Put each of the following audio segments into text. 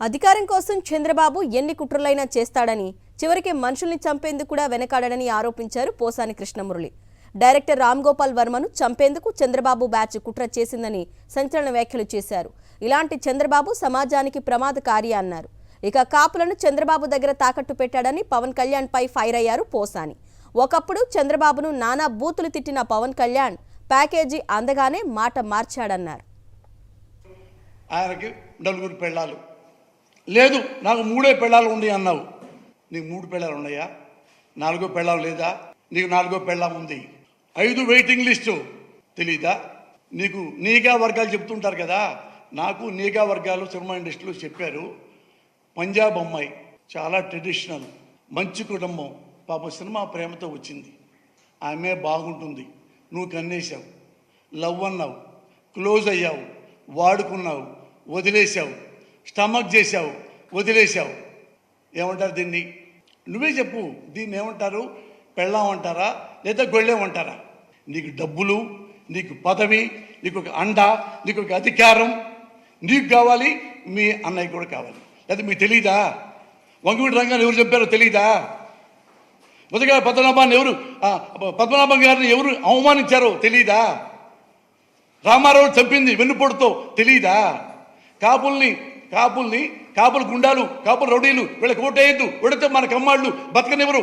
అధికారం కోసం చంద్రబాబు ఎన్ని కుట్రలైనా చేస్తాడని చివరికి మనుషుల్ని చంపేందుకు కూడా వెనకాడని ఆరోపించారు పోసాని కృష్ణమురళి. డైరెక్టర్ రామ్ గోపాల్ వర్మను చంపేందుకు చంద్రబాబు బ్యాచ్ కుట్ర చేసిందని సంచలన వ్యాఖ్యలు చేశారు. ఇలాంటి చంద్రబాబు సమాజానికి ప్రమాదకారి అన్నారు. ఇక కాపులను చంద్రబాబు దగ్గర తాకట్టు పెట్టాడని పవన్ కళ్యాణ్ పై ఫైర్ అయ్యారు పోసాని. ఒకప్పుడు చంద్రబాబును నానా బూతులు తిట్టిన పవన్ కళ్యాణ్ ప్యాకేజీ అందగానే మాట మార్చాడన్నారు. ఆయనకి నలుగురు పెళ్ళాలు లేదు, నాకు మూడే పెళ్ళాలు ఉన్నాయి అన్నావు. నీకు మూడు పెళ్ళాలు ఉన్నాయా? నాలుగో పెళ్ళాలు లేదా? నీకు నాలుగో పెళ్ళాం ఉంది. 5 వెయిటింగ్ లిస్టు తెలీదా నీకు? నీగా వర్గాలు చెప్తుంటారు కదా. నాకు నీగా వర్గాలు సినిమా ఇండస్ట్రీలో చెప్పారు. పంజాబ్ అమ్మాయి, చాలా ట్రెడిషనల్, మంచి కుటుంబం, పాప సినిమా ప్రేమతో వచ్చింది. ఆమె బాగుంటుంది. నువ్వు కన్నేసావు, లవ్ అన్నావు, క్లోజ్ అయ్యావు, వాడుకున్నావు, వదిలేసావు, స్టమక్ చేసావు, వదిలేసావు. ఏమంటారు దీన్ని? నువ్వే చెప్పు. దీన్ని ఏమంటారు? పెళ్ళాం అంటారా లేదా గొళ్ళెం అంటారా? నీకు డబ్బులు, నీకు పదవి, నీకు ఒక అండ, నీకు ఒక అధికారం నీకు కావాలి, మీ అన్నయ్య కూడా కావాలి. లేదా మీకు తెలీదా? వంగవీటి రంగాన్ని ఎవరు చెప్పారో తెలీదా? మొదటిగా పద్మనాభం గారిని ఎవరు అవమానించారో తెలీదా? రామారావు చంపింది వెన్నుపోటుతో తెలీదా? కాపుల గుండాలు, కాపుల రౌడీలు, వీళ్ళకి ఓటేయద్దు, వెడితే మన కమ్మాళ్ళు బతకనివ్వరు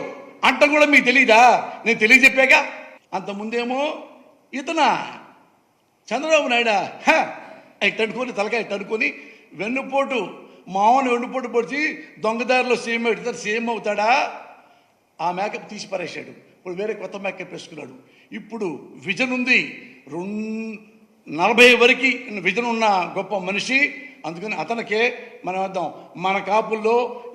అంట కూడా మీకు తెలీదా? నేను తెలియజెప్పాక. అంతకుముందేమో ఇతనా చంద్రబాబు నాయుడా ఇట్టనుకొని తలకాయ ఇట్టనుకొని వెన్నుపోటు మామూలు వెన్నుపోటు పొడిచి దొంగదారిలో సీఎం పెడతారు. సీఎం అవుతాడా? ఆ మేకప్ తీసి పారేశాడు. ఇప్పుడు వేరే కొత్త మేకప్ వేసుకున్నాడు. ఇప్పుడు విజన్ ఉంది, 40 వరకు విజన్ ఉన్న గొప్ప మనిషి. అందుకని అతనికే మనం వద్దాం. మన కాపుల్లో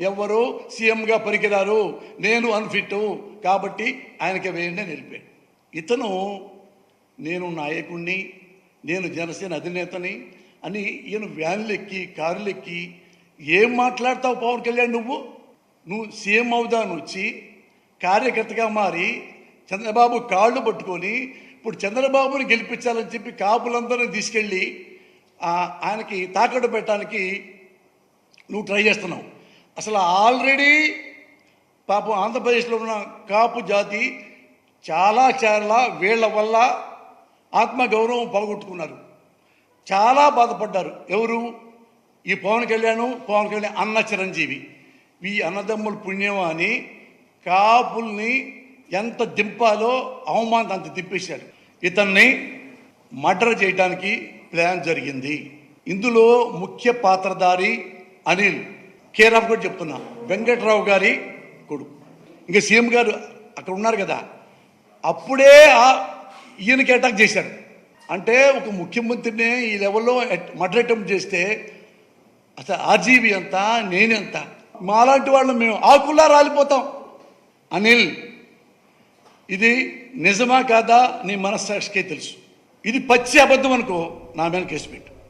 ఎవరు సీఎంగా పనికిరారు, నేను అన్ఫిట్ కాబట్టి ఆయనకే వేయండి అని వెళ్ళిపోయాడు. ఇతను నేను నాయకుడిని, నేను జనసేన అధినేతని అని ఈయన వ్యాన్లెక్కి కారులెక్కి ఏం మాట్లాడతావు పవన్ కళ్యాణ్? నువ్వు సీఎం అవుదాను వచ్చి కార్యకర్తగా మారి చంద్రబాబు కాళ్ళు పట్టుకొని ఇప్పుడు చంద్రబాబుని గెలిపించాలని చెప్పి కాపులందరినీ తీసుకెళ్ళి ఆయనకి తాకట్టు పెట్టడానికి నువ్వు ట్రై చేస్తున్నావు. అసలు ఆల్రెడీ పాపం ఆంధ్రప్రదేశ్లో ఉన్న కాపు జాతి చాలా వీళ్ళ వల్ల ఆత్మగౌరవం పోగొట్టుకున్నారు, చాలా బాధపడ్డారు. ఎవరు? ఈ పవన్ కళ్యాణ్ అన్న చిరంజీవి. ఈ అన్నదమ్ముల పుణ్యం అని కాపుల్ని ఎంత దింపాలో అవమానం అంత దింపేశాడు. ఇతన్ని మర్డర్ చేయడానికి ప్లాన్ జరిగింది. ఇందులో ముఖ్య పాత్రధారి అనిల్ కేరాఫ్ కూడా చెప్తున్నా, వెంకట్రావు గారి కొడుకు. ఇంకా సీఎం గారు అక్కడ ఉన్నారు కదా, అప్పుడే ఈయనకి అటాక్ చేశారు. అంటే ఒక ముఖ్యమంత్రిని ఈ లెవెల్లో మర్డర్ అటెంప్ట్ చేస్తే అసలు ఆర్జీవి అంత, నేనెంత, మాలాంటి వాళ్ళు మేము ఆకుల్లా రాలిపోతాం. అనిల్, ఇది నిజమా కాదా నీ మనస్సాక్షికే తెలుసు. ఇది పచ్చి అబద్ధం అనుకో, నా మీద కేసు పెట్టు.